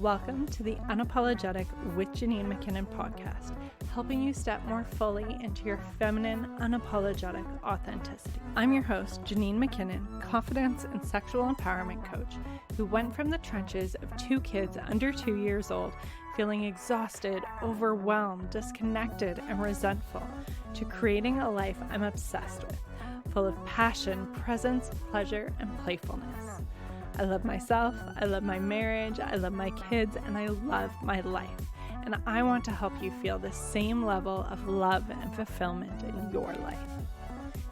Welcome to the Unapologetic with Janine McKinnon podcast, helping you step more fully into your feminine, unapologetic authenticity. I'm your host, Janine McKinnon, confidence and sexual empowerment coach, who went from the trenches of 2 kids under 2 years old, feeling exhausted, overwhelmed, disconnected, and resentful, to creating a life I'm obsessed with, full of passion, presence, pleasure, and playfulness. I love myself, I love my marriage, I love my kids, and I love my life. And I want to help you feel the same level of love and fulfillment in your life.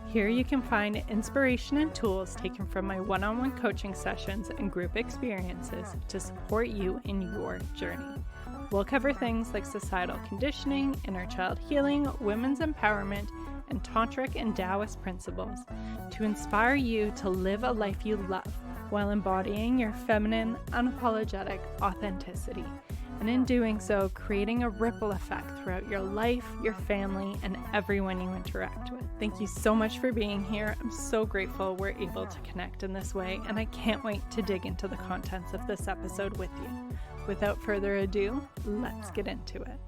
Here you can find inspiration and tools taken from my one-on-one coaching sessions and group experiences to support you in your journey. We'll cover things like societal conditioning, inner child healing, women's empowerment, and tantric and Taoist principles to inspire you to live a life you love while embodying your feminine, unapologetic authenticity, and in doing so, creating a ripple effect throughout your life, your family, and everyone you interact with. Thank you so much for being here. I'm so grateful we're able to connect in this way, and I can't wait to dig into the contents of this episode with you. Without further ado, let's get into it.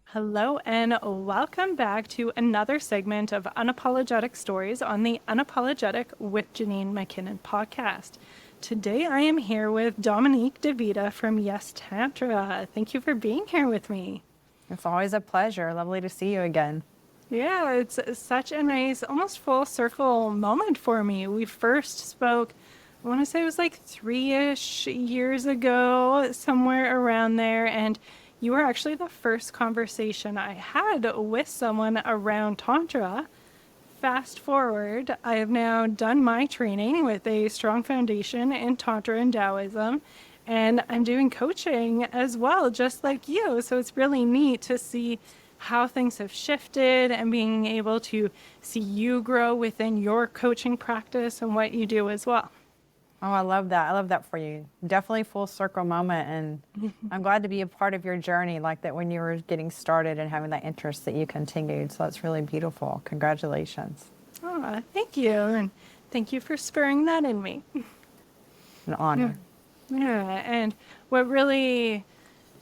Hello and welcome back to another segment of Unapologetic Stories on the Unapologetic with Janine McKinnon podcast. Today I am here with Dominique D'Vita from Yes Tantra. Thank you for being here with me. It's always a pleasure. Lovely to see you again. Yeah, it's such a nice, almost full circle moment for me. We first spoke, I want to say it was like 3-ish years ago, somewhere around there, and you were actually the first conversation I had with someone around Tantra. Fast forward, I have now done my training with a strong foundation in Tantra and Taoism, and I'm doing coaching as well, just like you. So it's really neat to see how things have shifted and being able to see you grow within your coaching practice and what you do as well. Oh, I love that. I love that for you. Definitely full circle moment. And I'm glad to be a part of your journey like that when you were getting started and having that interest that you continued. So that's really beautiful. Congratulations. Oh, thank you. And thank you for spurring that in me. An honor. Yeah. And what really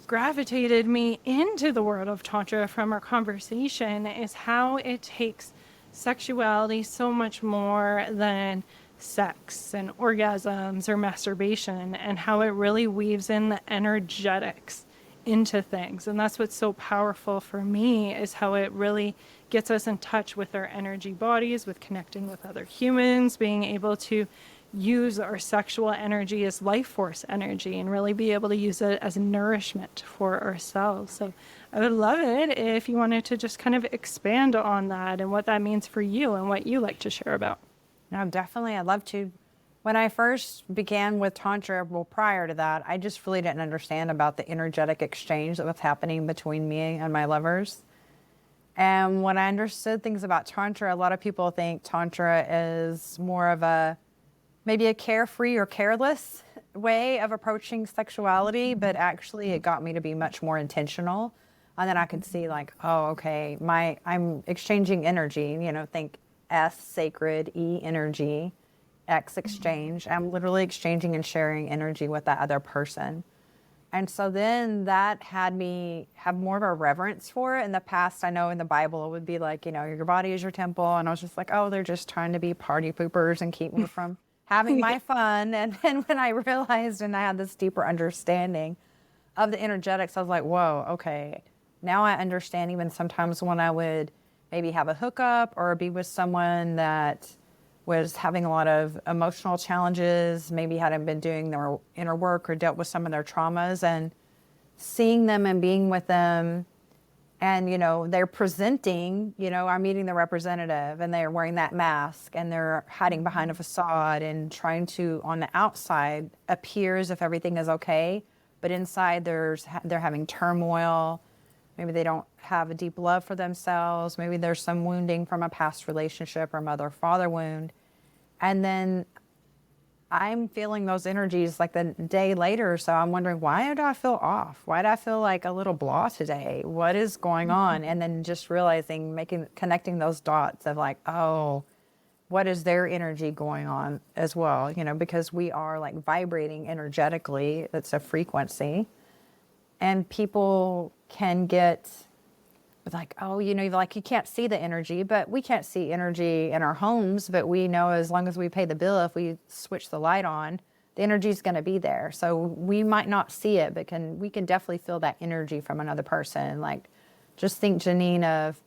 gravitated me into the world of Tantra from our conversation is how it takes sexuality so much more than sex and orgasms or masturbation, and how it really weaves in the energetics into things. And that's what's so powerful for me, is how it really gets us in touch with our energy bodies, with connecting with other humans, being able to use our sexual energy as life force energy and really be able to use it as nourishment for ourselves. So I would love it if you wanted to just kind of expand on that and what that means for you and what you like to share about. No, definitely. I'd love to. When I first began with Tantra, well, prior to that, I just really didn't understand about the energetic exchange that was happening between me and my lovers. And when I understood things about Tantra, a lot of people think Tantra is more of maybe a carefree or careless way of approaching sexuality, but actually it got me to be much more intentional. And then I could see like, oh, okay, I'm exchanging energy, think S, sacred, E, energy, X, exchange. I'm literally exchanging and sharing energy with that other person. And so then that had me have more of a reverence for it. In the past, I know in the Bible, it would be like, your body is your temple. And I was just like, oh, they're just trying to be party poopers and keep me from having my fun. And then when I realized and I had this deeper understanding of the energetics, I was like, whoa, okay. Now I understand even sometimes when I would maybe have a hookup or be with someone that was having a lot of emotional challenges, maybe hadn't been doing their inner work or dealt with some of their traumas, and seeing them and being with them and, they're presenting, I'm meeting the representative and they're wearing that mask and they're hiding behind a facade and trying to, on the outside, appear as if everything is okay, but inside they're having turmoil. Maybe they don't have a deep love for themselves. Maybe there's some wounding from a past relationship or mother-father wound. And then I'm feeling those energies like the day later. So I'm wondering, why do I feel off? Why do I feel like a little blah today? What is going on? And then just realizing, connecting those dots of like, oh, what is their energy going on as well, because we are like vibrating energetically. It's a frequency. And people can get like, oh, like you can't see the energy, but we can't see energy in our homes, but we know as long as we pay the bill, if we switch the light on, the energy is going to be there. So we might not see it, but we can definitely feel that energy from another person. Like, just think, Janine, of,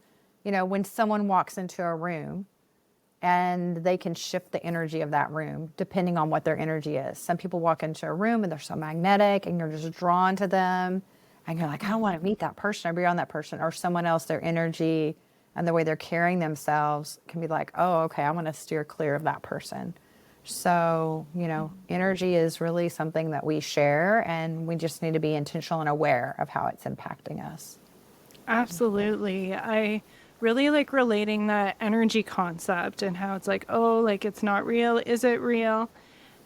when someone walks into a room and they can shift the energy of that room depending on what their energy is. Some people walk into a room and they're so magnetic and you're just drawn to them. And you're like, I want to meet that person or be around that person, or someone else, their energy and the way they're carrying themselves can be like, oh, okay, I want to steer clear of that person. So, energy is really something that we share, and we just need to be intentional and aware of how it's impacting us. Absolutely. I really like relating that energy concept and how it's like, oh, like it's not real. Is it real?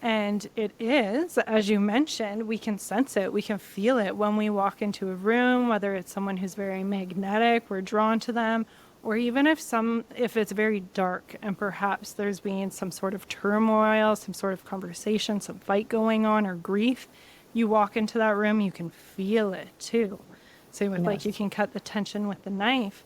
And it is, as you mentioned, we can sense it, we can feel it when we walk into a room, whether it's someone who's very magnetic, we're drawn to them, or even if it's very dark and perhaps there's been some sort of turmoil, some sort of conversation, some fight going on or grief, you walk into that room, you can feel it too. Same with like you can cut the tension with the knife.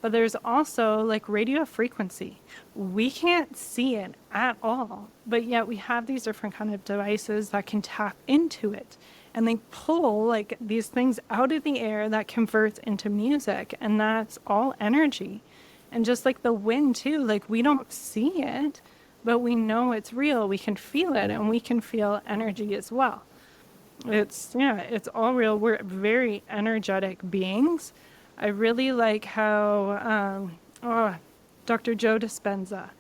But there's also like radio frequency. We can't see it at all, but yet we have these different kind of devices that can tap into it. And they pull like these things out of the air that converts into music. And that's all energy. And just like the wind too, like we don't see it, but we know it's real. We can feel it, and we can feel energy as well. It's all real. We're very energetic beings. I really like how Dr. Joe Dispenza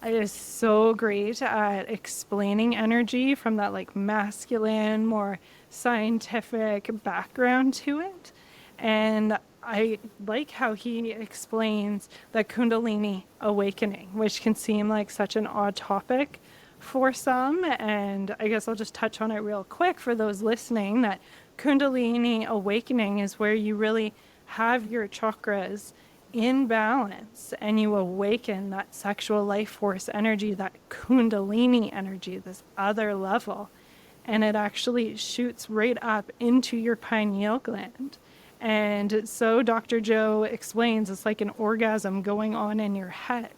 is so great at explaining energy from that like masculine, more scientific background to it. And I like how he explains the kundalini awakening, which can seem like such an odd topic for some. And I guess I'll just touch on it real quick for those listening, that kundalini awakening is where you really have your chakras in balance and you awaken that sexual life force energy, that kundalini energy, this other level, and it actually shoots right up into your pineal gland. And so Dr. Joe explains it's like an orgasm going on in your head,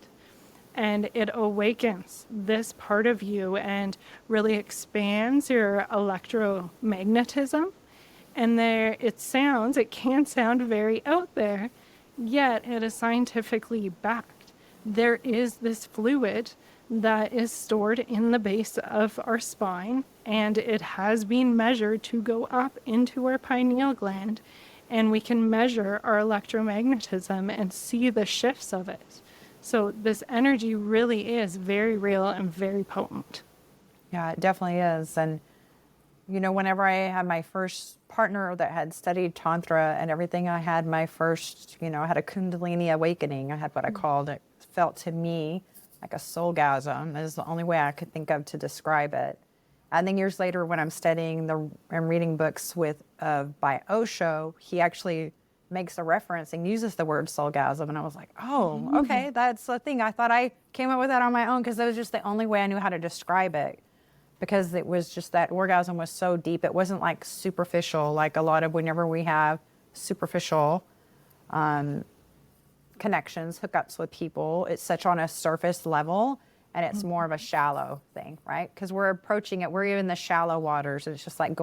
and it awakens this part of you and really expands your electromagnetism. And it can sound very out there, yet it is scientifically backed. There is this fluid that is stored in the base of our spine, and it has been measured to go up into our pineal gland, and we can measure our electromagnetism and see the shifts of it. So this energy really is very real and very potent. Yeah, it definitely is. And whenever I had my first partner that had studied Tantra and everything, I had my first, I had a kundalini awakening. I had what I called it. Felt to me like a soulgasm is the only way I could think of to describe it. And then years later, when I'm studying and reading books by Osho, he actually makes a reference and uses the word soulgasm. And I was like, oh, okay, that's the thing. I thought I came up with that on my own because it was just the only way I knew how to describe it. Because it was just that orgasm was so deep. It wasn't like superficial, like a lot of whenever we have superficial connections, hookups with people, it's such on a surface level, and it's more of a shallow thing, right? Because we're approaching it, we're in the shallow waters. It's just like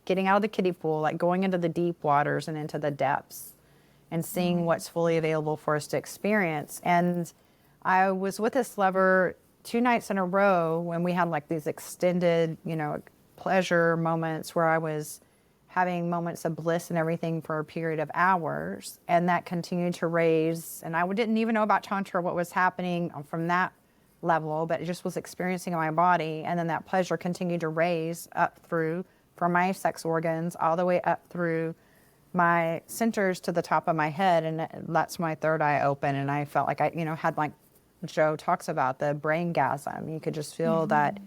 getting out of the kiddie pool, like going into the deep waters and into the depths and seeing what's fully available for us to experience. And I was with this lover 2 nights in a row when we had like these extended, pleasure moments where I was having moments of bliss and everything for a period of hours. And that continued to raise. And I didn't even know about Tantra, what was happening from that level, but it just was experiencing in my body. And then that pleasure continued to raise up through from my sex organs all the way up through my centers to the top of my head. And that's my third eye open. And I felt like I, had like Joe talks about the braingasm. You could just feel that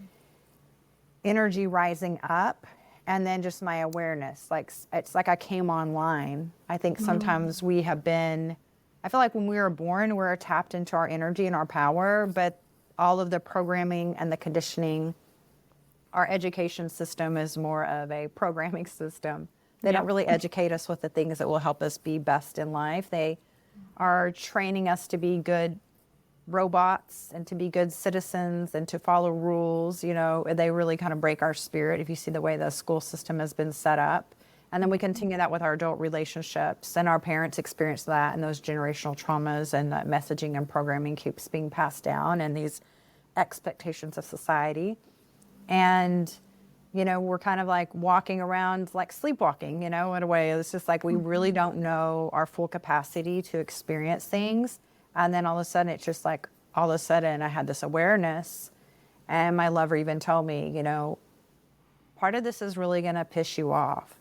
energy rising up, and then just my awareness. Like it's like I came online. I think sometimes I feel like when we were born, we're tapped into our energy and our power, but all of the programming and the conditioning. Our education system is more of a programming system. They don't really educate us with the things that will help us be best in life. They are training us to be good robots and to be good citizens and to follow rules. They really kind of break our spirit if you see the way the school system has been set up. And then we continue that with our adult relationships, and our parents experience that, and those generational traumas, and that messaging and programming keeps being passed down, and these expectations of society. And we're kind of like walking around like sleepwalking, in a way. It's just like we really don't know our full capacity to experience things. And then all of a sudden, it's just like, all of a sudden I had this awareness, and my lover even told me, part of this is really going to piss you off,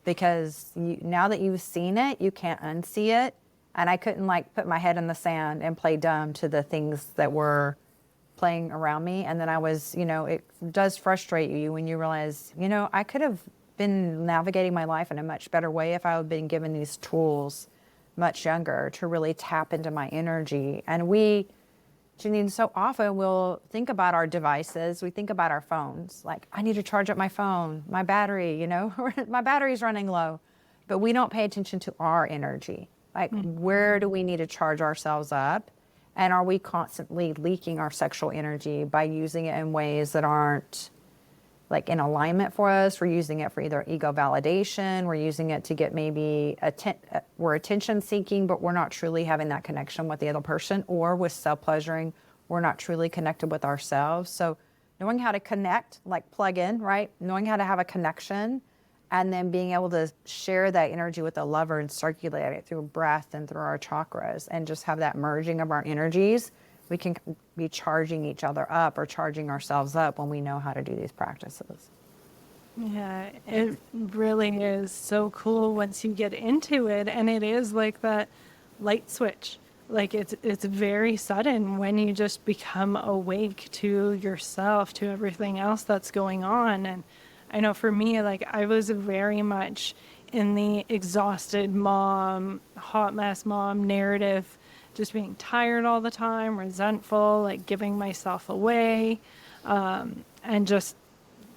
because now that you've seen it, you can't unsee it. And I couldn't like put my head in the sand and play dumb to the things that were playing around me. And then I was, it does frustrate you when you realize, I could have been navigating my life in a much better way if I had been given these tools much younger to really tap into my energy. And we, Janine, so often we'll think about our devices. We think about our phones. Like, I need to charge up my phone, my battery, my battery's running low. But we don't pay attention to our energy. Like, where do we need to charge ourselves up? And are we constantly leaking our sexual energy by using it in ways that aren't like in alignment for us? We're using it for either ego validation. We're using it to get maybe we're attention seeking, but we're not truly having that connection with the other person, or with self-pleasuring. We're not truly connected with ourselves. So knowing how to connect, like plug in, right? Knowing how to have a connection, and then being able to share that energy with a lover and circulate it through breath and through our chakras, and just have that merging of our energies. We can be charging each other up or charging ourselves up when we know how to do these practices. Yeah, it really is so cool once you get into it. And it is like that light switch. Like it's very sudden when you just become awake to yourself, to everything else that's going on. And I know for me, like I was very much in the exhausted mom, hot mess mom narrative, just being tired all the time, resentful, like giving myself away, and just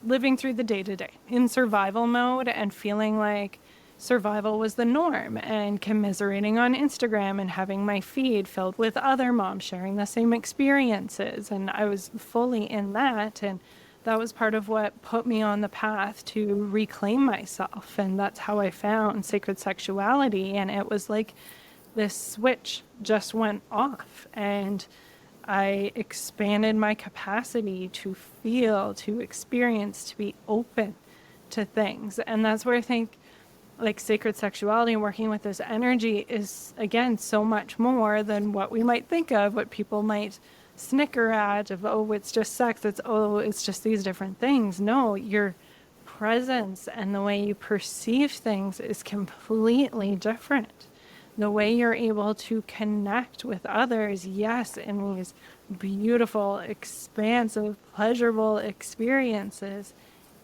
living through the day-to-day in survival mode, and feeling like survival was the norm, and commiserating on Instagram and having my feed filled with other moms sharing the same experiences. And I was fully in that, and that was part of what put me on the path to reclaim myself. And that's how I found sacred sexuality. And it was like this switch just went off, and I expanded my capacity to feel, to experience, to be open to things. And that's where I think like sacred sexuality and working with this energy is, again, so much more than what we might think of, what people might snicker at of, oh, it's just sex, it's just these different things. No, your presence and the way you perceive things is completely different. The way you're able to connect with others, yes, in these beautiful, expansive, pleasurable experiences,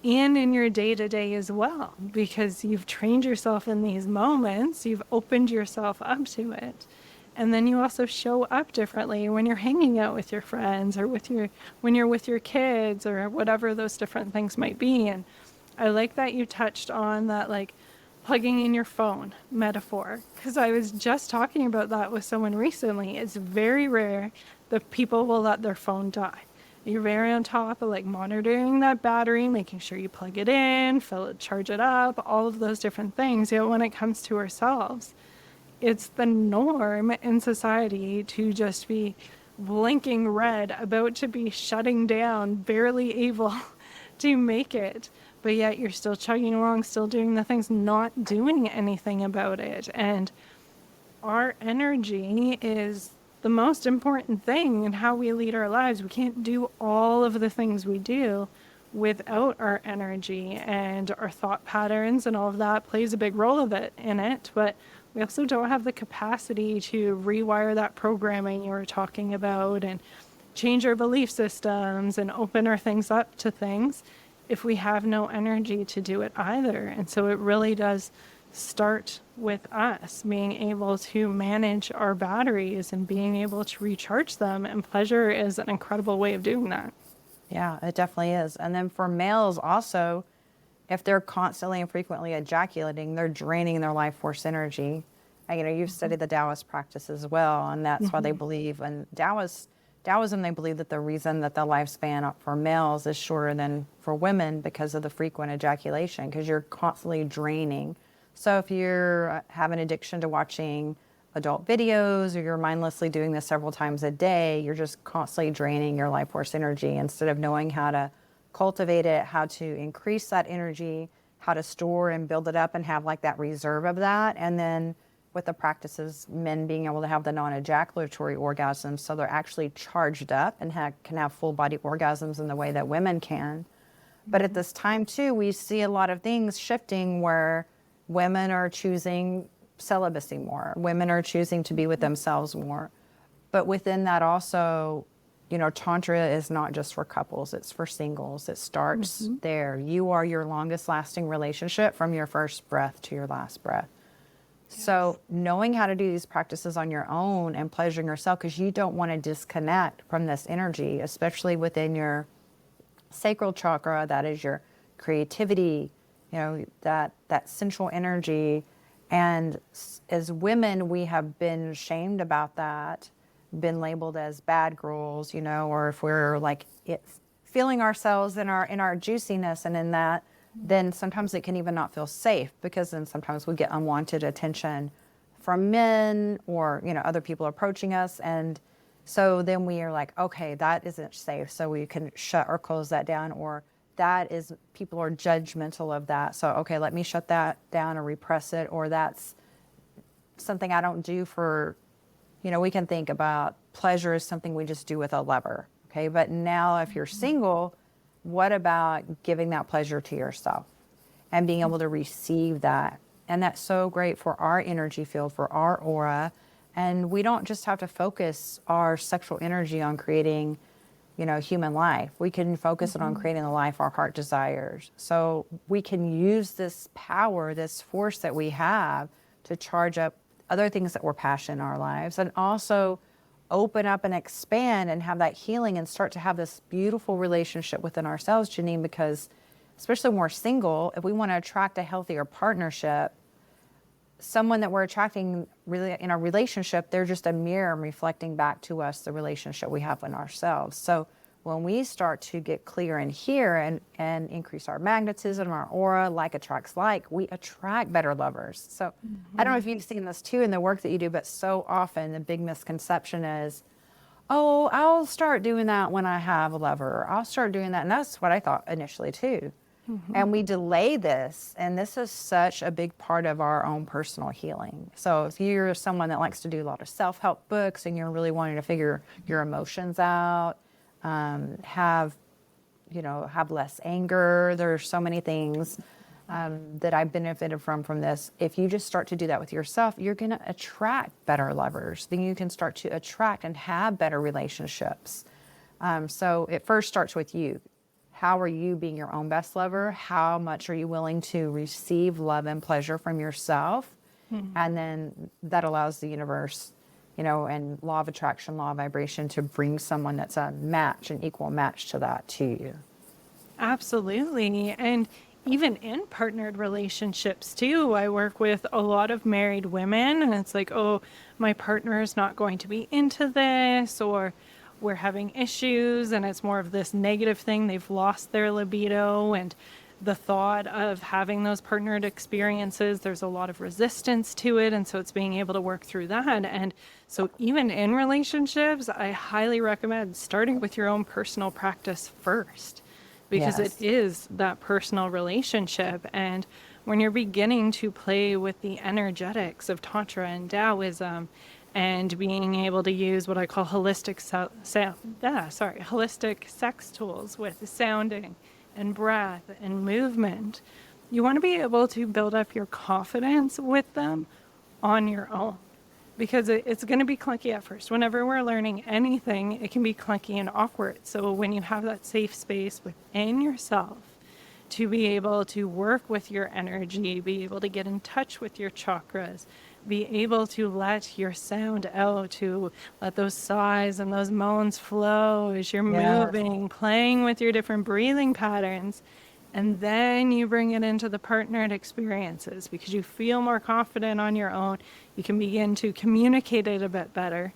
and in your day-to-day as well, because you've trained yourself in these moments, you've opened yourself up to it. And then you also show up differently when you're hanging out with your friends, or when you're with your kids, or whatever those different things might be. And I like that you touched on that, like, plugging in your phone metaphor, because I was just talking about that with someone recently. It's very rare that people will let their phone die. You're very on top of like monitoring that battery, making sure you plug it in, fill it, charge it up, all of those different things. Yet when it comes to ourselves, it's the norm in society to just be blinking red, about to be shutting down, barely able to make it. But yet you're still chugging along, still doing the things, not doing anything about it. And our energy is the most important thing in how we lead our lives. We can't do all of the things we do without our energy, and our thought patterns and all of that plays a big role of it in it. But we also don't have the capacity to rewire that programming you were talking about, and change our belief systems and open our things up to things if we have no energy to do it either. And so it really does start with us being able to manage our batteries and being able to recharge them. And pleasure is an incredible way of doing that. Yeah, it definitely is. And then for males also, if they're constantly and frequently ejaculating, they're draining their life force energy. And, you've studied the Taoist practice as well, and that's why they believe. And Taoism, they believe that the reason that the lifespan for males is shorter than for women because of the frequent ejaculation, because you're constantly draining. So if you're have an addiction to watching adult videos, or you're mindlessly doing this several times a day, you're just constantly draining your life force energy instead of knowing how to cultivate it, how to increase that energy, how to store and build it up and have like that reserve of that. And then with the practices, men being able to have the non-ejaculatory orgasms, so they're actually charged up and can have full body orgasms in the way that women can. But at this time too, we see a lot of things shifting where women are choosing celibacy more. Women are choosing to be with themselves more. But within that also, Tantra is not just for couples, it's for singles. It starts there. You are your longest lasting relationship from your first breath to your last breath. Yes. So knowing how to do these practices on your own and pleasuring yourself, because you don't want to disconnect from this energy, especially within your sacral chakra, that is your creativity, that sensual energy. And as women, we have been shamed about that, been labeled as bad girls, or if we're like feeling ourselves in our juiciness and in that, then sometimes it can even not feel safe, because then sometimes we get unwanted attention from men or, other people approaching us. And so then we are like, okay, that isn't safe. So we can shut or close that down, or people are judgmental of that. So, okay, let me shut that down or repress it, or that's something I don't do for, we can think about pleasure as something we just do with a lover. Okay. But now if you're single, what about giving that pleasure to yourself and being able to receive that? And that's so great for our energy field, for our aura. And we don't just have to focus our sexual energy on creating human life. We can focus it on creating the life our heart desires. So we can use this power, this force that we have to charge up other things that we're passionate in our lives, and also open up and expand and have that healing and start to have this beautiful relationship within ourselves, Janine, because especially when we're single, if we want to attract a healthier partnership, someone that we're attracting really in our relationship, they're just a mirror reflecting back to us the relationship we have in ourselves. So when we start to get clear in here and increase our magnetism, our aura, like attracts like, we attract better lovers. So I don't know if you've seen this too in the work that you do, but so often the big misconception is, oh, I'll start doing that when I have a lover, or I'll start doing that. And that's what I thought initially too. And we delay this, and this is such a big part of our own personal healing. So if you're someone that likes to do a lot of self-help books and you're really wanting to figure your emotions out, have less anger, there's so many things that I've benefited from this. If you just start to do that with yourself, you're going to attract better lovers. Then you can start to attract and have better relationships. So it first starts with you. How are you being your own best lover? How much are you willing to receive love and pleasure from yourself? And then that allows the universe, and law of attraction, law of vibration, to bring someone that's a match, an equal match to that to you. Absolutely. And even in partnered relationships too, I work with a lot of married women, and it's like, oh, my partner is not going to be into this, or we're having issues, and it's more of this negative thing. They've lost their libido, and the thought of having those partnered experiences, there's a lot of resistance to it. And so it's being able to work through that. And so even in relationships, I highly recommend starting with your own personal practice first, because it is that personal relationship. And when you're beginning to play with the energetics of Tantra and Taoism, and being able to use what I call holistic sex tools with sounding and breath and movement, you want to be able to build up your confidence with them on your own, because it's going to be clunky at first. Whenever we're learning anything, it can be clunky and awkward. So when you have that safe space within yourself to be able to work with your energy, be able to get in touch with your chakras, be able to let your sound out, to let those sighs and those moans flow as you're Yes. moving, playing with your different breathing patterns. And then you bring it into the partnered experiences because you feel more confident on your own. You can begin to communicate it a bit better.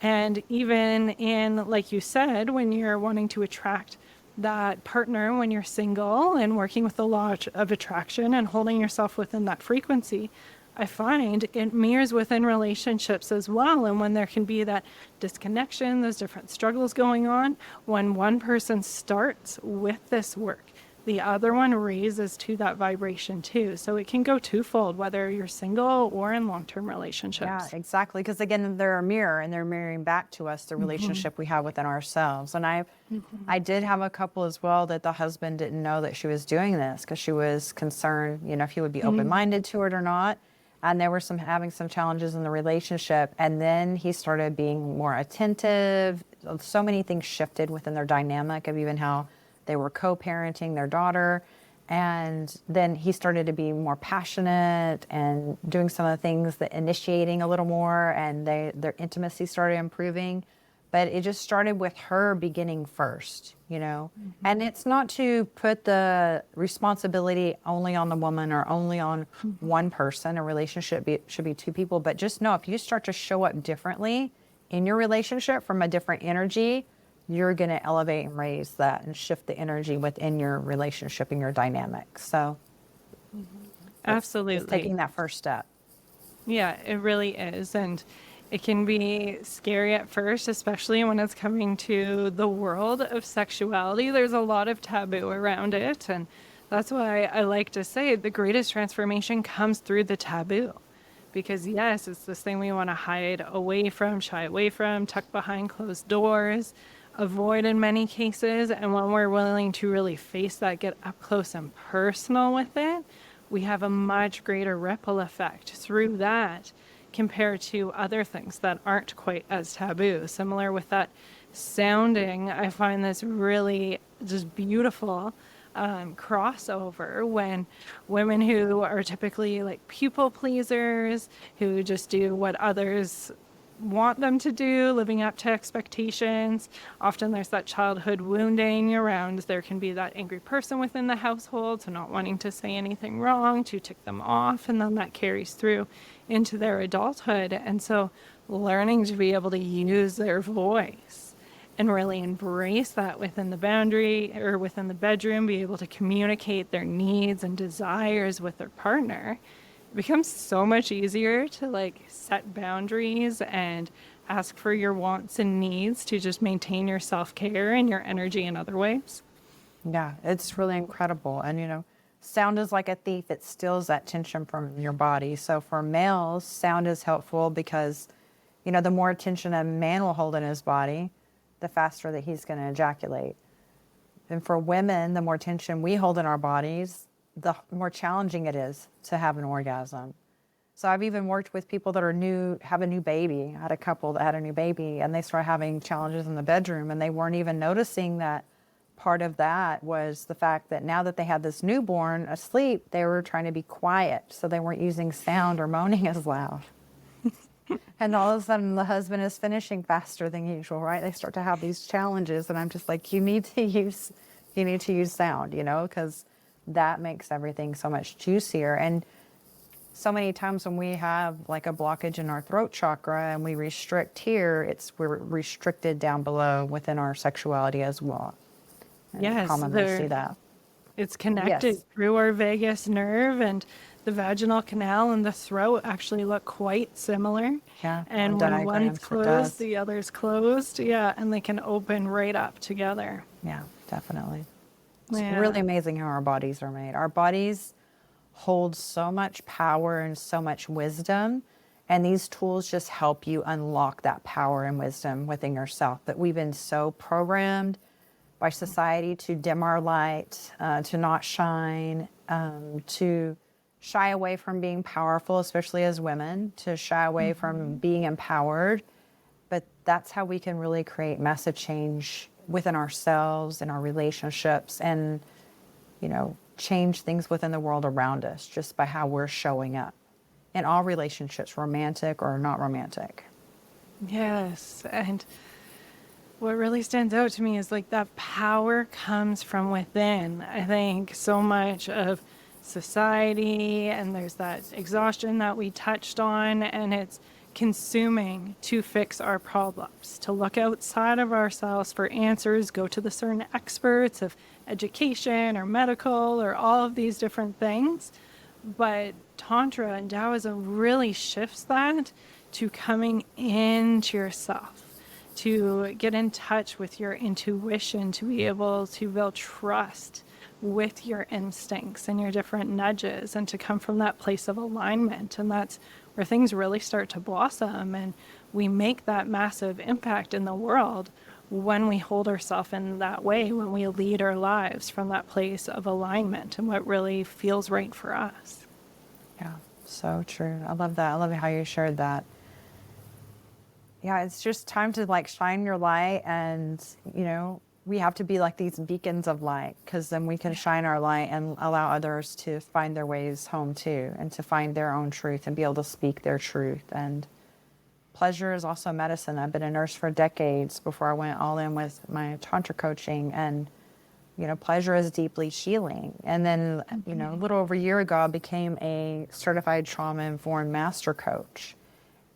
And even in, like you said, when you're wanting to attract that partner when you're single and working with the law of attraction and holding yourself within that frequency, I find it mirrors within relationships as well. And when there can be that disconnection, those different struggles going on, when one person starts with this work, the other one raises to that vibration too. So it can go twofold, whether you're single or in long-term Yeah, relationships. exactly. Because again, they're a mirror and they're mirroring back to us the relationship we have within ourselves. And I did have a couple as well that the husband didn't know that she was doing this because she was concerned, if he would be open-minded to it or not. And there were having some challenges in the relationship. And then he started being more attentive. So many things shifted within their dynamic of even how they were co-parenting their daughter. And then he started to be more passionate and doing some of the things, that initiating a little more, and their intimacy started improving. But it just started with her beginning first, And it's not to put the responsibility only on the woman or only on one person. A relationship should be two people. But just know if you start to show up differently in your relationship from a different energy, you're going to elevate and raise that and shift the energy within your relationship and your dynamic. So Absolutely. it's taking that first step. Yeah, it really is. And it can be scary at first, especially when it's coming to the world of sexuality. There's a lot of taboo around it. And that's why I like to say the greatest transformation comes through the taboo. Because yes, it's this thing we want to hide away from, shy away from, tuck behind closed doors, avoid in many cases. And when we're willing to really face that, get up close and personal with it, we have a much greater ripple effect through that compared to other things that aren't quite as taboo. Similar with that sounding, I find this really just beautiful crossover when women who are typically like people pleasers, who just do what others want them to do, living up to expectations. Often there's that childhood wounding around. There can be that angry person within the household, so not wanting to say anything wrong, to tick them off, and then that carries through into their adulthood. And so learning to be able to use their voice and really embrace that within the boundary or within the bedroom, be able to communicate their needs and desires with their partner, it becomes so much easier to like set boundaries and ask for your wants and needs to just maintain your self-care and your energy in other ways. Yeah, it's really incredible. And, sound is like a thief. It steals that tension from your body. So for males, sound is helpful because, the more attention a man will hold in his body, the faster that he's going to ejaculate. And for women, the more tension we hold in our bodies, the more challenging it is to have an orgasm. So I've even worked with people that have a new baby. I had a couple that had a new baby and they started having challenges in the bedroom and they weren't even noticing that part of that was the fact that now that they had this newborn asleep, they were trying to be quiet. So they weren't using sound or moaning as loud. And all of a sudden the husband is finishing faster than usual, right? They start to have these challenges and I'm just like, you need to use sound, because that makes everything so much juicier. And so many times when we have like a blockage in our throat chakra and we restrict here, we're restricted down below within our sexuality as well. And Yes, commonly see that. It's connected Yes. through our vagus nerve, and the vaginal canal and the throat actually look quite similar. Yeah, And on when diagrams one's it closed, does. the other's closed. Yeah, and they can open right up together. Yeah, definitely. It's Yeah. really amazing how our bodies are made. Our bodies hold so much power and so much wisdom. And these tools just help you unlock that power and wisdom within yourself that we've been so programmed by society to dim our light, to not shine, to shy away from being powerful, especially as women, to shy away from being empowered. But that's how we can really create massive change within ourselves and our relationships and, change things within the world around us just by how we're showing up in all relationships, romantic or not romantic. Yes. And what really stands out to me is like that power comes from within. I think so much of society, and there's that exhaustion that we touched on, and it's consuming to fix our problems, to look outside of ourselves for answers, go to the certain experts of education or medical or all of these different things. But Tantra and Taoism really shifts that to coming into yourself, to get in touch with your intuition, to be able to build trust with your instincts and your different nudges, and to come from that place of alignment. And that's where things really start to blossom, and we make that massive impact in the world when we hold ourselves in that way, when we lead our lives from that place of alignment and what really feels right for us. Yeah, so true. I love that. I love how you shared that. Yeah, it's just time to like shine your light, and we have to be like these beacons of light, because then we can shine our light and allow others to find their ways home too, and to find their own truth and be able to speak their truth. And pleasure is also medicine. I've been a nurse for decades before I went all in with my Tantra coaching, and pleasure is deeply healing. And then, a little over a year ago, I became a certified trauma-informed master coach.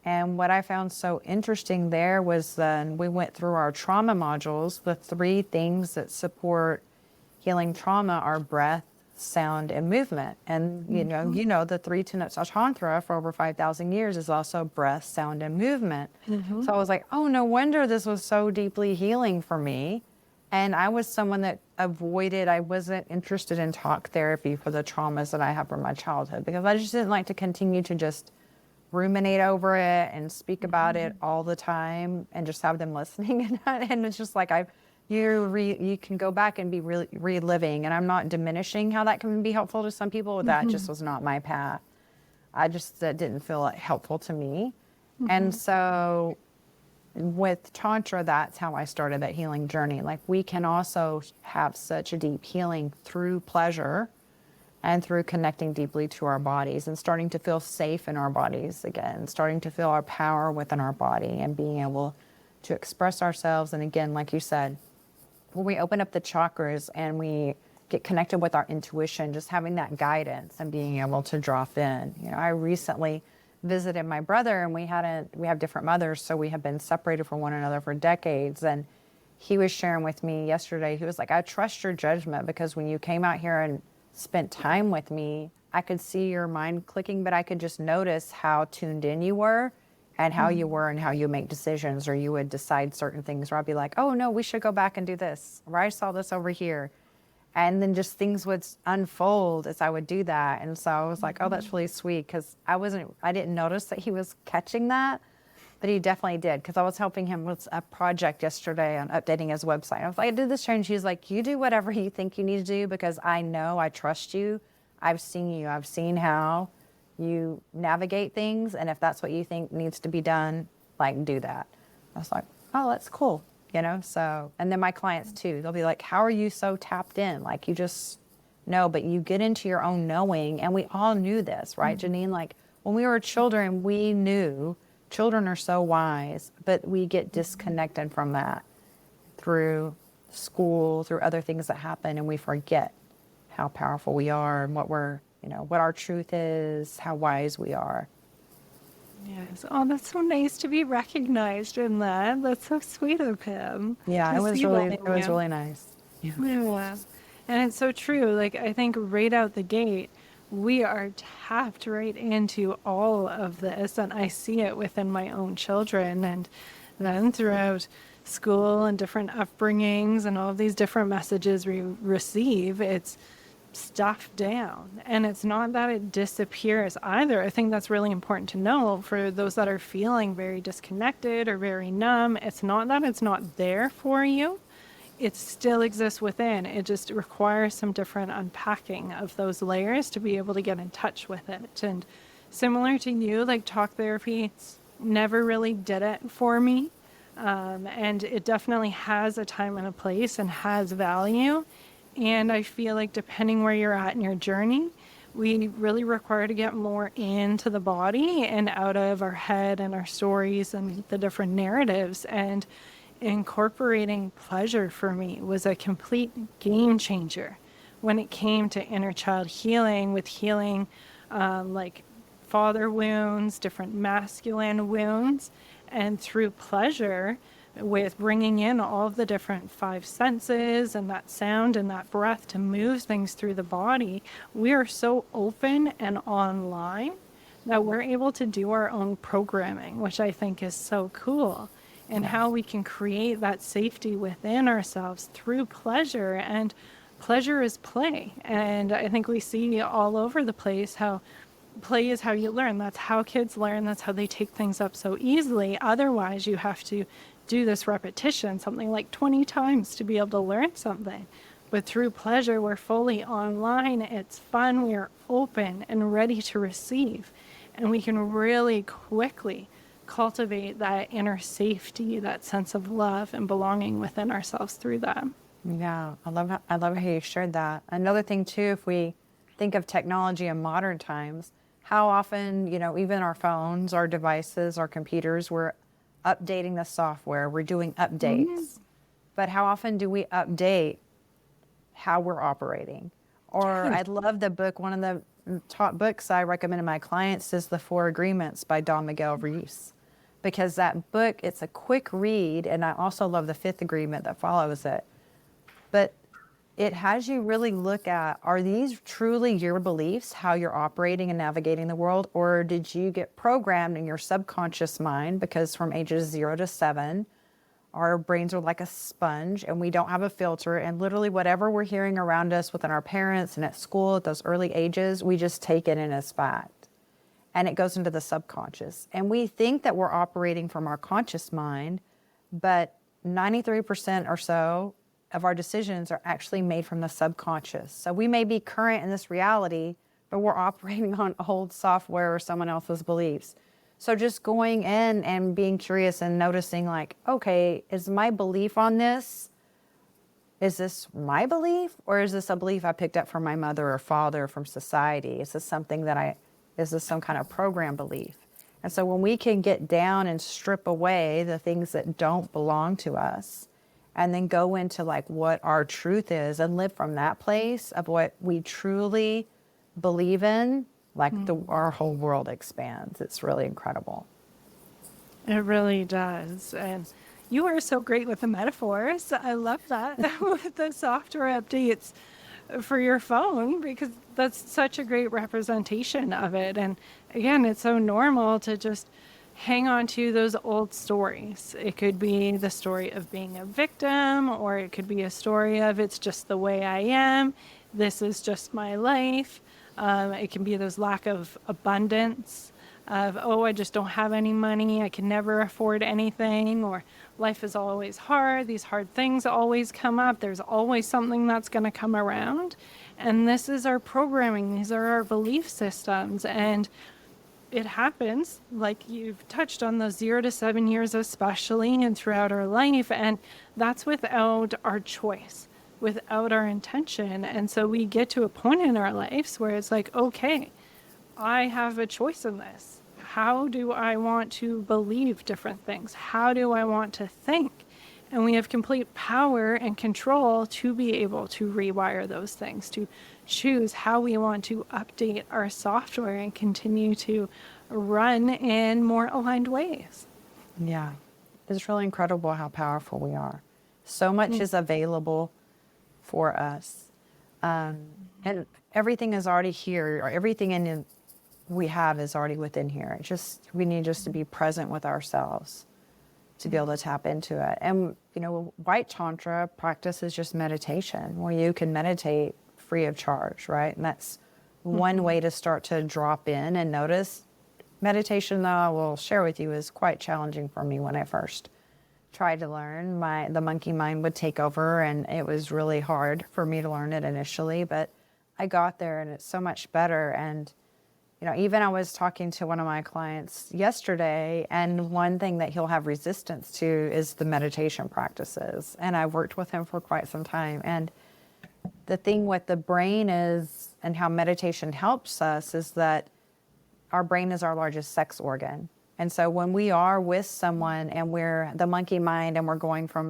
And what I found so interesting there was then we went through our trauma modules. The 3 things that support healing trauma are breath, sound, and movement. And, the 3 tenets of Tantra for over 5,000 years is also breath, sound, and movement. Mm-hmm. So I was like, oh, no wonder this was so deeply healing for me. And I was someone that I wasn't interested in talk therapy for the traumas that I had from my childhood, because I just didn't like to continue to just ruminate over it and speak about it all the time and just have them listening. And it's just like you can go back and be reliving. And I'm not diminishing how that can be helpful to some people. That just was not my path. That didn't feel helpful to me. And so with Tantra, that's how I started that healing journey. Like, we can also have such a deep healing through pleasure and through connecting deeply to our bodies and starting to feel safe in our bodies again, starting to feel our power within our body and being able to express ourselves. And again, like you said, when we open up the chakras and we get connected with our intuition, just having that guidance and being able to drop in. I recently visited my brother, and we have different mothers, so we have been separated from one another for decades. And he was sharing with me yesterday, he was like, I trust your judgment, because when you came out here and spent time with me, I could see your mind clicking, but I could just notice how tuned in you were and how you were and how you make decisions, or you would decide certain things, or I'd be like, oh no, we should go back and do this, or I saw this over here. And then just things would unfold as I would do that. And so I was like, oh, that's really sweet, because I didn't notice that he was catching that, but he definitely did, because I was helping him with a project yesterday on updating his website. I was like, I did this change. He's like, you do whatever you think you need to do, because I trust you. I've seen you. I've seen how you navigate things. And if that's what you think needs to be done, like, do that. I was like, oh, that's cool. So, and then my clients too, they'll be like, how are you so tapped in? Like, you just know, but you get into your own knowing. And we all knew this, right, Janine? Like, when we were children, we knew. Children are so wise, but we get disconnected from that through school, through other things that happen, and we forget how powerful we are and what what our truth is, how wise we are. Yes. Oh, that's so nice to be recognized in that. That's so sweet of him. Yeah, it was really nice. Yeah. And it's so true. Like, I think right out the gate, we are tapped right into all of this, and I see it within my own children, and then throughout school and different upbringings and all of these different messages we receive, it's stuffed down. And it's not that it disappears either. I think that's really important to know for those that are feeling very disconnected or very numb. It's not that it's not there for you. It still exists within. It just requires some different unpacking of those layers to be able to get in touch with it. And similar to you, like, talk therapy never really did it for me. And it definitely has a time and a place and has value And I feel like depending where you're at in your journey, we really require to get more into the body and out of our head and our stories and the different narratives. And incorporating pleasure for me was a complete game changer when it came to inner child healing, with healing like father wounds, different masculine wounds, and through pleasure, with bringing in all of the different five senses and that sound and that breath to move things through the body, we are so open and online that we're able to do our own programming, which I think is so cool. And how we can create that safety within ourselves through pleasure. And pleasure is play. And I think we see all over the place how play is how you learn. That's how kids learn. That's how they take things up so easily. Otherwise, you have to do this repetition, something like 20 times to be able to learn something. But through pleasure, we're fully online. It's fun. We are open and ready to receive. And we can really quickly cultivate that inner safety, that sense of love and belonging within ourselves through that. Yeah, I love how you shared that. Another thing too, if we think of technology in modern times, how often, you know, even our phones, our devices, our computers, we're updating the software, we're doing updates. But how often do we update how we're operating? Or I love the book, one of the top books I recommend to my clients is The Four Agreements by Dominiqu, because that book, it's a quick read, and I also love the fifth agreement that follows it. But it has you really look at, are these truly your beliefs, how you're operating and navigating the world, or did you get programmed in your subconscious mind? Because from ages 0 to 7, our brains are like a sponge and we don't have a filter, and literally whatever we're hearing around us within our parents and at school at those early ages, we just take it in as fact. And it goes into the subconscious. And we think that we're operating from our conscious mind, but 93% or so of our decisions are actually made from the subconscious. So we may be current in this reality, but we're operating on old software or someone else's beliefs. So just going in and being curious and noticing, like, okay, is my belief on this, is this my belief, or is this a belief I picked up from my mother or father, from society? Is this something that is this some kind of program belief? And so when we can get down and strip away the things that don't belong to us, and then go into like what our truth is and live from that place of what we truly believe in, like our whole world expands. It's really incredible. It really does. And you are so great with the metaphors. I love that with the software updates for your phone, because that's such a great representation of it. And again, it's so normal to just hang on to those old stories. It could be the story of being a victim, or it could be a story of it's just the way I am. This is just my life. It can be those lack of abundance of, oh, I just don't have any money. I can never afford anything, or life is always hard. These hard things always come up. There's always something that's going to come around. And this is our programming. These are our belief systems. And it happens, like you've touched on, those 0 to 7 years especially, and throughout our life. And that's without our choice, without our intention. And so we get to a point in our lives where it's like, okay, I have a choice in this. How do I want to believe different things? How do I want to think? And we have complete power and control to be able to rewire those things, to choose how we want to update our software and continue to run in more aligned ways. Yeah, it's really incredible how powerful we are. So much is available for us. And everything is already here, or everything we have is already within here. We need just to be present with ourselves to be able to tap into it. And, you know, white Tantra practice is just meditation, where you can meditate free of charge, right? And that's one way to start to drop in and notice. Meditation, though, I will share with you, is quite challenging for me when I first tried to learn. The monkey mind would take over, and it was really hard for me to learn it initially, but I got there and it's so much better. And you know, even I was talking to one of my clients yesterday, and one thing that he'll have resistance to is the meditation practices. And I worked with him for quite some time. And the thing with the brain is, and how meditation helps us, is that our brain is our largest sex organ. And so when we are with someone and we're the monkey mind and we're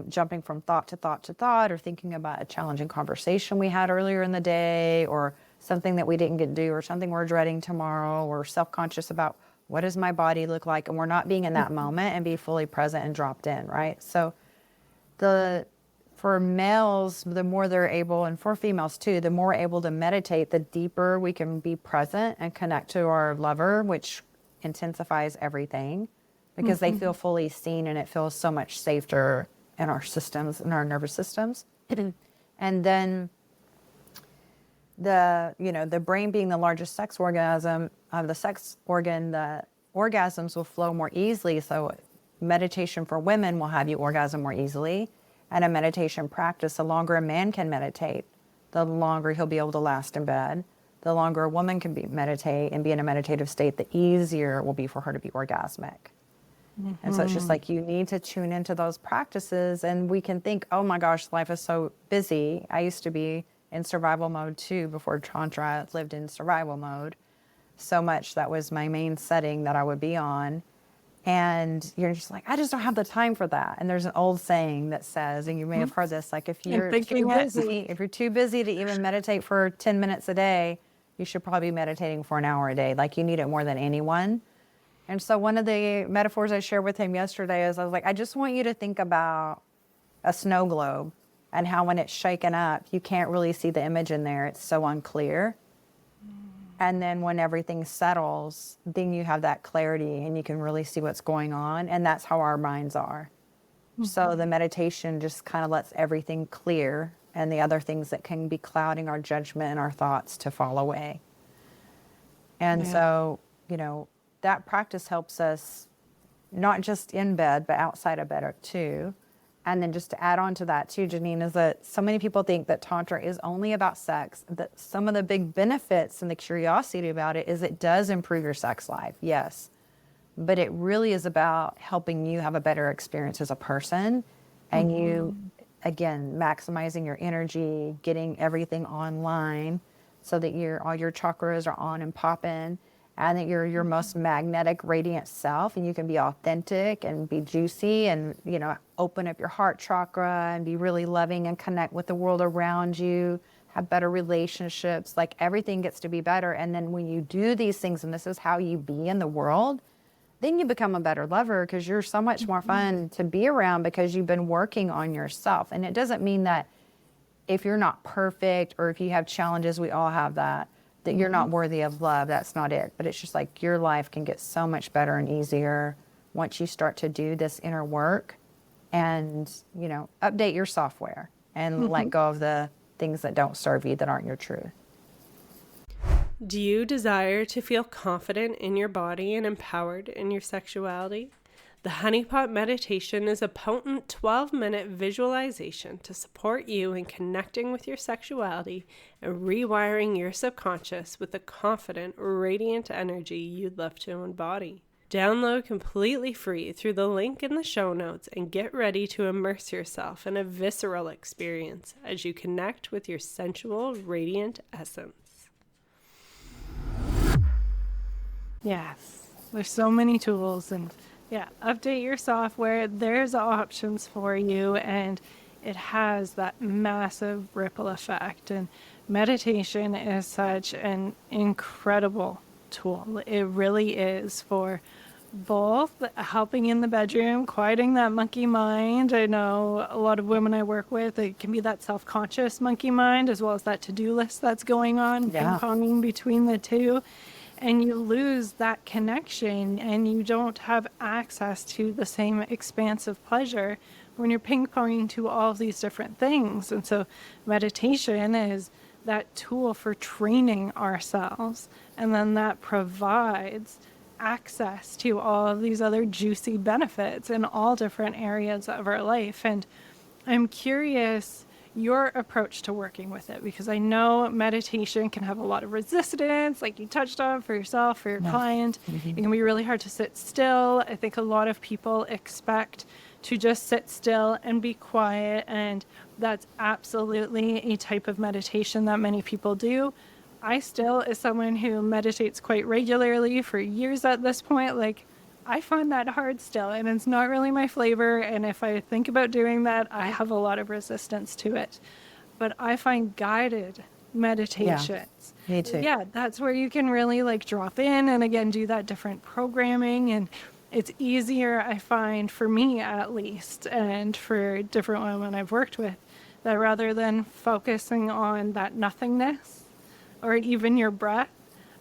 jumping from thought to thought to thought, or thinking about a challenging conversation we had earlier in the day, or something that we didn't get to do, or something we're dreading tomorrow, or self-conscious about what does my body look like, and we're not being in that moment and be fully present and dropped in, right? So for males, the more they're able, and for females too, the more able to meditate, the deeper we can be present and connect to our lover, which intensifies everything, because they feel fully seen, and it feels so much safer in our systems, in our nervous systems. And then the brain being the largest sex orgasm, the orgasms will flow more easily. So meditation for women will have you orgasm more easily. And a meditation practice, the longer a man can meditate, the longer he'll be able to last in bed. The longer a woman can meditate and be in a meditative state, the easier it will be for her to be orgasmic. And so it's just like, you need to tune into those practices. And we can think, oh my gosh, life is so busy. I used to be in survival mode too. Before Tantra, I lived in survival mode so much. That was my main setting that I would be on. And you're just like, I just don't have the time for that. And there's an old saying that says, and you may have heard this, like, if you're too busy to even meditate for 10 minutes a day, you should probably be meditating for an hour a day. Like, you need it more than anyone. And so one of the metaphors I shared with him yesterday is, I was like, I just want you to think about a snow globe, and how when it's shaken up, you can't really see the image in there. It's so unclear. And then when everything settles, then you have that clarity and you can really see what's going on. And that's how our minds are. So the meditation just kind of lets everything clear, and the other things that can be clouding our judgment and our thoughts to fall away. And so, that practice helps us not just in bed, but outside of bed too. And then just to add on to that too, Janine, is that so many people think that Tantra is only about sex, that some of the big benefits and the curiosity about it is it does improve your sex life, yes. But it really is about helping you have a better experience as a person, and you, again, maximizing your energy, getting everything online so that all your chakras are on and popping, and that you're your most magnetic, radiant self, and you can be authentic and be juicy and, open up your heart chakra and be really loving and connect with the world around you, have better relationships, like everything gets to be better. And then when you do these things, and this is how you be in the world, then you become a better lover, because you're so much more fun to be around because you've been working on yourself. And it doesn't mean that if you're not perfect, or if you have challenges, we all have that you're not worthy of love. That's not it. But it's just like, your life can get so much better and easier once you start to do this inner work and, update your software and let go of the things that don't serve you, that aren't your truth. Do you desire to feel confident in your body and empowered in your sexuality? The Honeypot Meditation is a potent 12-minute visualization to support you in connecting with your sexuality and rewiring your subconscious with the confident, radiant energy you'd love to embody. Download completely free through the link in the show notes and get ready to immerse yourself in a visceral experience as you connect with your sensual, radiant essence. Yes, there's so many tools, and update your software. There's options for you, and it has that massive ripple effect. And meditation is such an incredible tool. It really is, for both helping in the bedroom, quieting that monkey mind. I know a lot of women I work with, it can be that self-conscious monkey mind, as well as that to-do list that's going on, ping-ponging between the two. And you lose that connection, and you don't have access to the same expansive pleasure when you're ping-ponging to all of these different things. And so meditation is that tool for training ourselves, and then that provides access to all of these other juicy benefits in all different areas of our life. And I'm curious your approach to working with it, because I know meditation can have a lot of resistance, like you touched on, for yourself, for your client. It can be really hard to sit still. I think a lot of people expect to just sit still and be quiet. And that's absolutely a type of meditation that many people do. I still, as someone who meditates quite regularly for years at this point, like, I find that hard still, and it's not really my flavor. And if I think about doing that, I have a lot of resistance to it. But I find guided meditations. Yeah, me too. Yeah, that's where you can really like drop in and again do that different programming, and it's easier, I find, for me at least, and for different women I've worked with, that rather than focusing on that nothingness or even your breath,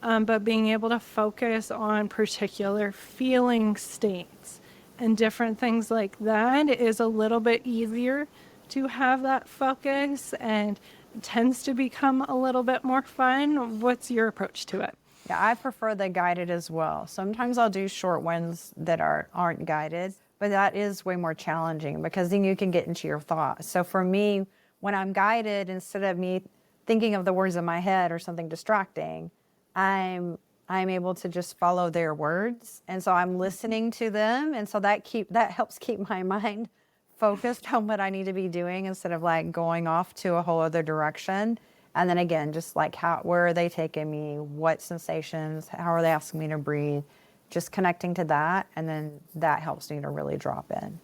but being able to focus on particular feeling states and different things like that is a little bit easier to have that focus, and tends to become a little bit more fun. What's your approach to it? Yeah, I prefer the guided as well. Sometimes I'll do short ones that aren't guided, but that is way more challenging because then you can get into your thoughts. So for me, when I'm guided, instead of me thinking of the words in my head or something distracting, I'm able to just follow their words, and so I'm listening to them, and so that helps keep my mind focused on what I need to be doing instead of like going off to a whole other direction. And then again, just like where are they taking me? What sensations? How are they asking me to breathe? Just connecting to that, and then that helps me to really drop in.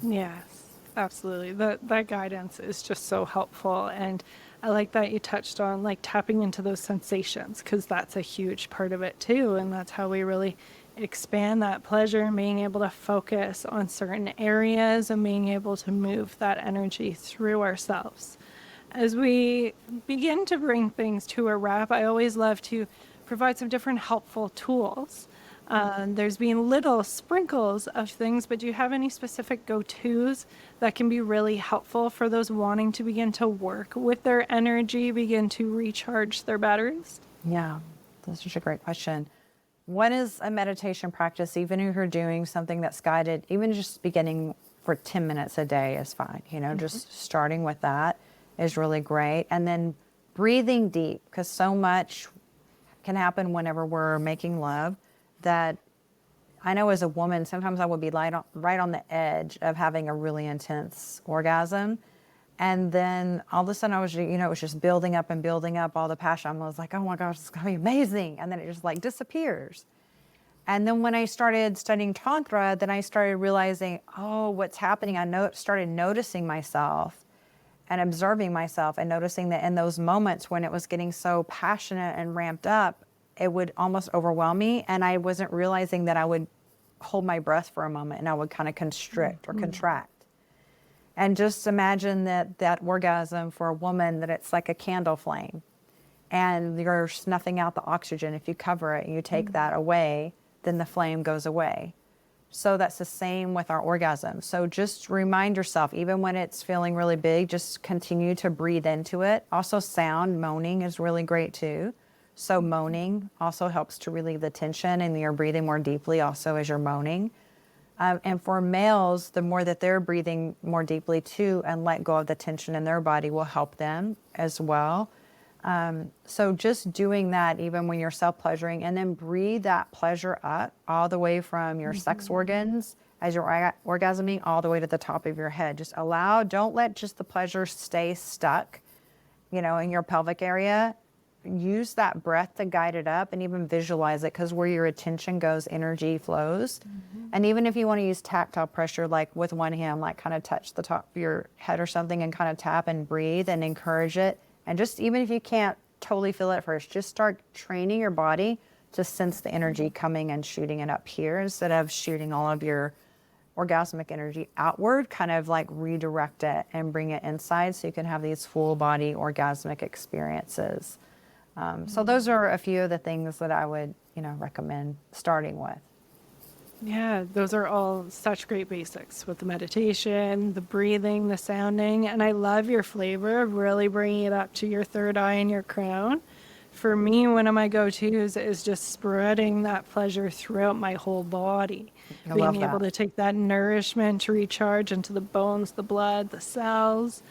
Yes, absolutely. That guidance is just so helpful. And I like that you touched on like tapping into those sensations, because that's a huge part of it too. And that's how we really expand that pleasure, and being able to focus on certain areas and being able to move that energy through ourselves. As we begin to bring things to a wrap, I always love to provide some different helpful tools. There's been little sprinkles of things, but do you have any specific go-tos that can be really helpful for those wanting to begin to work with their energy, begin to recharge their batteries? Yeah, that's such a great question. What is a meditation practice, even if you're doing something that's guided, even just beginning for 10 minutes a day is fine. Just starting with that is really great. And then breathing deep, because so much can happen whenever we're making love that I know as a woman, sometimes I would be right on the edge of having a really intense orgasm. And then all of a sudden I was, it was just building up and building up all the passion. I was like, oh my gosh, it's going to be amazing. And then it just like disappears. And then when I started studying Tantra, then I started realizing, oh, what's happening? Started noticing myself and observing myself, and noticing that in those moments when it was getting so passionate and ramped up, it would almost overwhelm me. And I wasn't realizing that I would hold my breath for a moment and I would kind of constrict or contract. And just imagine that orgasm for a woman, that it's like a candle flame and you're snuffing out the oxygen. If you cover it and you take that away, then the flame goes away. So that's the same with our orgasm. So just remind yourself, even when it's feeling really big, just continue to breathe into it. Also sound, moaning is really great too. So moaning also helps to relieve the tension, and you're breathing more deeply also as you're moaning. And for males, the more that they're breathing more deeply too and let go of the tension in their body will help them as well. So just doing that even when you're self-pleasuring, and then breathe that pleasure up all the way from your sex organs as you're orgasming all the way to the top of your head. Just don't let just the pleasure stay stuck, in your pelvic area. Use that breath to guide it up, and even visualize it, because where your attention goes, energy flows. And even if you want to use tactile pressure, like with one hand, like kind of touch the top of your head or something and kind of tap and breathe and encourage it. And just even if you can't totally feel it at first, just start training your body to sense the energy coming and shooting it up here, instead of shooting all of your orgasmic energy outward. Kind of like redirect it and bring it inside so you can have these full body orgasmic experiences. So those are a few of the things that I would, recommend starting with. Yeah, those are all such great basics with the meditation, the breathing, the sounding. And I love your flavor of really bringing it up to your third eye and your crown. For me, one of my go-tos is just spreading that pleasure throughout my whole body. Being able to take that nourishment to recharge into the bones, the blood, the cells.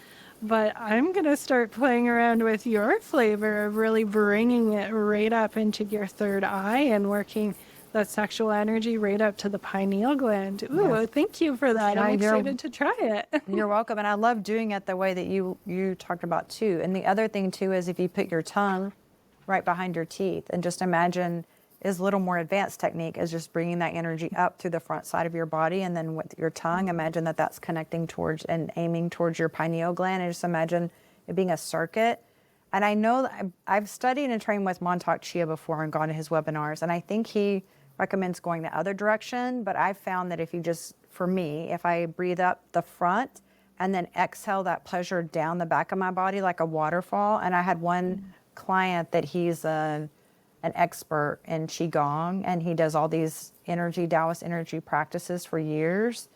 But I'm going to start playing around with your flavor of really bringing it right up into your third eye and working that sexual energy right up to the pineal gland. Ooh, Yes. thank you for that. Yeah, I'm you're- excited to try it. You're welcome. And I love doing it the way that you talked about too. And the other thing too is if you put your tongue right behind your teeth and just imagine is a little more advanced technique is just bringing that energy up through the front side of your body. And then with your tongue, imagine that that's connecting towards and aiming towards your pineal gland. And just imagine it being a circuit. And I know that I've studied and trained with Montauk Chia before and gone to his webinars. And I think he recommends going the other direction. But I've found that if you just, for me, if I breathe up the front and then exhale that pleasure down the back of my body like a waterfall. And I had one client that he's an expert in Qigong, and he does all these Taoist energy practices for years.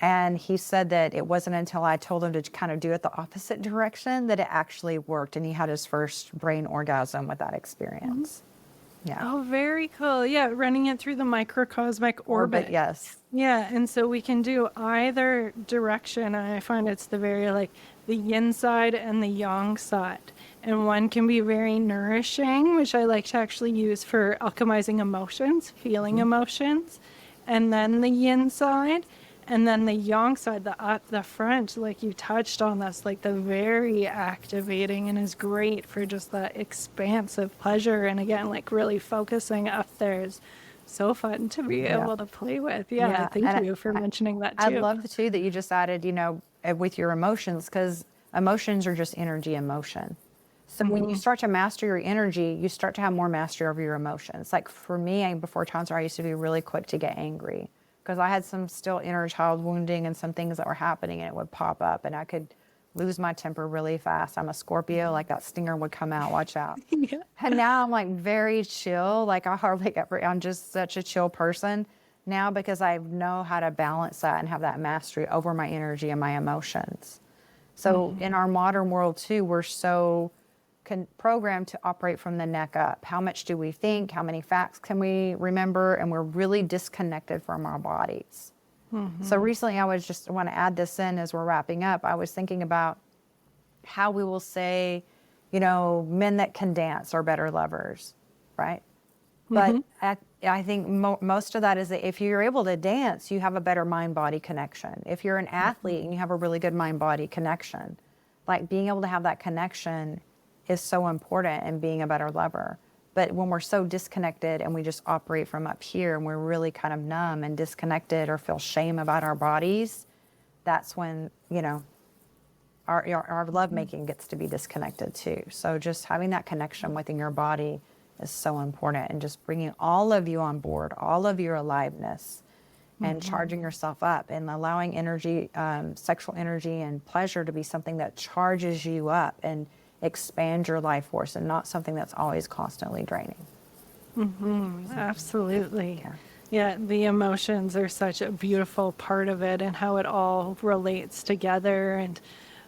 And he said that it wasn't until I told him to kind of do it the opposite direction that it actually worked. And he had his first brain orgasm with that experience. Yeah. Oh, very cool. Yeah, running it through the microcosmic orbit. Yes. Yeah, and so we can do either direction. I find it's the very like the yin side and the yang side. And one can be very nourishing, which I like to actually use for alchemizing emotions, feeling emotions. And then the yin side. And then the yang side, the front, like you touched on, that's like the very activating and is great for just that expansive pleasure. And again, like really focusing up there is so fun to be able to play with. Yeah. Thank you for mentioning that too. I love too that you just added, with your emotions, because emotions are just energy in motion. So when you start to master your energy, you start to have more mastery over your emotions. Like for me, before Tantra, I used to be really quick to get angry, because I had some still inner child wounding and some things that were happening, and it would pop up and I could lose my temper really fast. I'm a Scorpio, like that stinger would come out, watch out. Yeah. And now I'm like very chill. Like I'm just such a chill person now because I know how to balance that and have that mastery over my energy and my emotions. So in our modern world too, we're so programmed to operate from the neck up. How much do we think? How many facts can we remember? And we're really disconnected from our bodies. So recently I want to add this in as we're wrapping up. I was thinking about how we will say, men that can dance are better lovers, right? But I think most of that is that if you're able to dance, you have a better mind-body connection. If you're an athlete and you have a really good mind-body connection, like being able to have that connection is so important in being a better lover. But when we're so disconnected and we just operate from up here and we're really kind of numb and disconnected or feel shame about our bodies, that's when, our lovemaking gets to be disconnected too. So just having that connection within your body is so important, and just bringing all of you on board, all of your aliveness, and charging yourself up and allowing energy, sexual energy and pleasure to be something that charges you up and expand your life force, and not something that's always constantly draining. Absolutely. Yeah, the emotions are such a beautiful part of it, and how it all relates together. And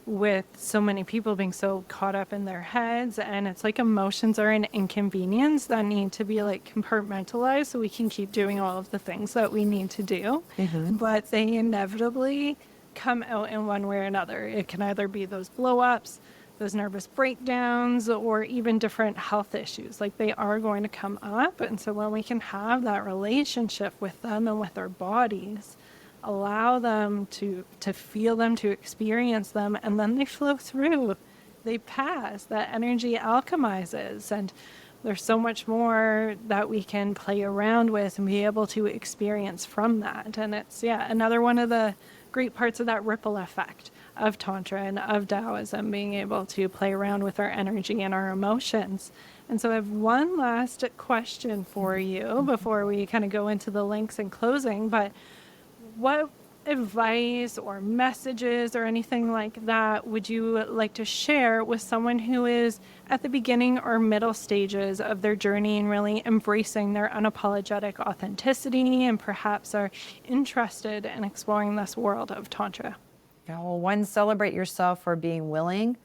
with so many people being so caught up in their heads, and it's like emotions are an inconvenience that need to be like compartmentalized so we can keep doing all of the things that we need to do. But they inevitably come out in one way or another. It can either be those blow-ups, those nervous breakdowns, or even different health issues. Like they are going to come up. And so when we can have that relationship with them and with our bodies, allow them to feel them, to experience them, and then they flow through, they pass, that energy alchemizes. And there's so much more that we can play around with and be able to experience from that. And it's, another one of the great parts of that ripple effect of Tantra and of Taoism, being able to play around with our energy and our emotions. And so I have one last question for you before we kind of go into the links and closing. But what advice or messages or anything like that would you like to share with someone who is at the beginning or middle stages of their journey and really embracing their unapologetic authenticity, and perhaps are interested in exploring this world of Tantra? Well, one, celebrate yourself for being willing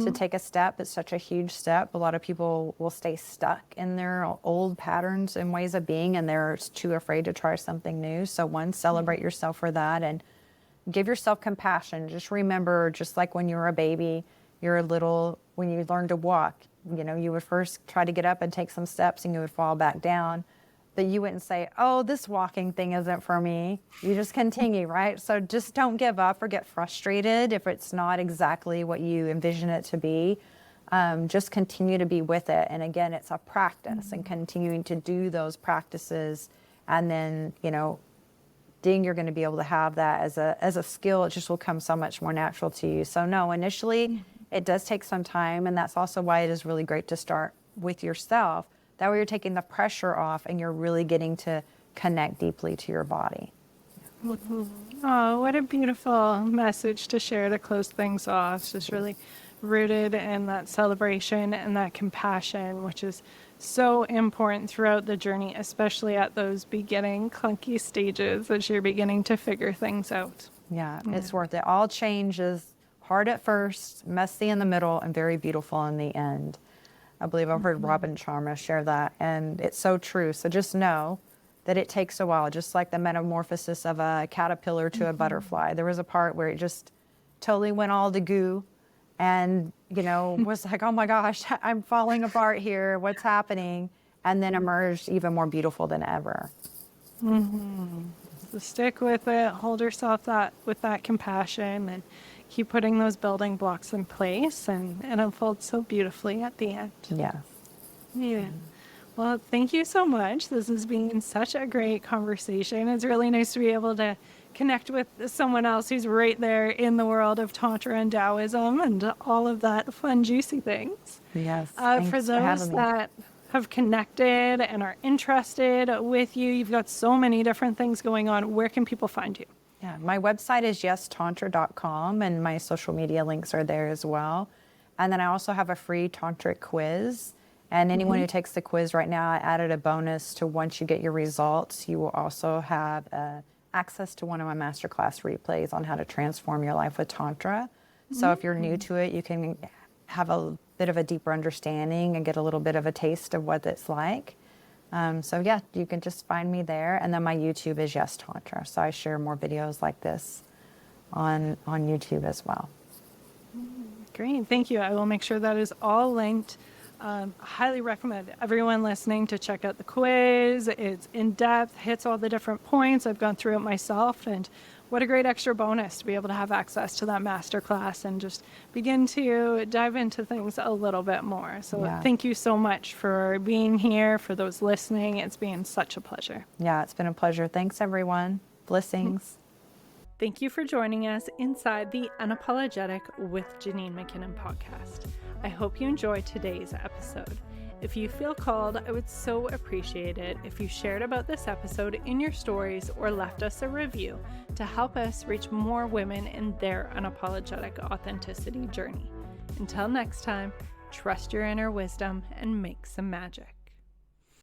to take a step. It's such a huge step. A lot of people will stay stuck in their old patterns and ways of being, and they're too afraid to try something new. So one, celebrate yourself for that, and give yourself compassion. Just remember, just like when you were a baby, when you learned to walk, you would first try to get up and take some steps and you would fall back down. that you wouldn't say, oh, this walking thing isn't for me. You just continue, right? So just don't give up or get frustrated if it's not exactly what you envision it to be. Just continue to be with it. And again, it's a practice, and continuing to do those practices. And then, then you're going to be able to have that as a skill. It just will come so much more natural to you. So no, initially it does take some time. And that's also why it is really great to start with yourself. That way you're taking the pressure off and you're really getting to connect deeply to your body. Oh, what a beautiful message to share to close things off. It's just really rooted in that celebration and that compassion, which is so important throughout the journey, especially at those beginning clunky stages as you're beginning to figure things out. Yeah, it's worth it. All change is hard at first, messy in the middle, and very beautiful in the end. I believe I've heard Robin Sharma share that, and it's so true. So just know that it takes a while, just like the metamorphosis of a caterpillar to a butterfly. There was a part where it just totally went all to goo and, was like, oh my gosh, I'm falling apart here. What's happening? And then emerged even more beautiful than ever. So stick with it, hold yourself with that compassion, and keep putting those building blocks in place, and it unfolds so beautifully at the end. Yeah. Yeah. Well, thank you so much. This has been such a great conversation. It's really nice to be able to connect with someone else who's right there in the world of Tantra and Taoism and all of that fun, juicy things. Yes. For those that have connected and are interested with you, you've got so many different things going on. Where can people find you? Yeah, my website is yestantra.com, and my social media links are there as well. And then I also have a free tantric quiz. And anyone who takes the quiz right now, I added a bonus to once you get your results, you will also have access to one of my masterclass replays on how to transform your life with Tantra. So if you're new to it, you can have a bit of a deeper understanding and get a little bit of a taste of what it's like. So yeah, you can just find me there. And then my YouTube is Yes Tantra. So I share more videos like this on YouTube as well. Great, thank you. I will make sure that is all linked. Highly recommend everyone listening to check out the quiz. It's in depth, hits all the different points. I've gone through it myself, and what a great extra bonus to be able to have access to that masterclass and just begin to dive into things a little bit more. So Thank you so much for being here. For those listening, it's been such a pleasure. Yeah, it's been a pleasure. Thanks, everyone. Blessings. Thank you for joining us inside the Unapologetic with Janine McKinnon podcast. I hope you enjoyed today's episode. If you feel called, I would so appreciate it if you shared about this episode in your stories or left us a review to help us reach more women in their unapologetic authenticity journey. Until next time, trust your inner wisdom and make some magic.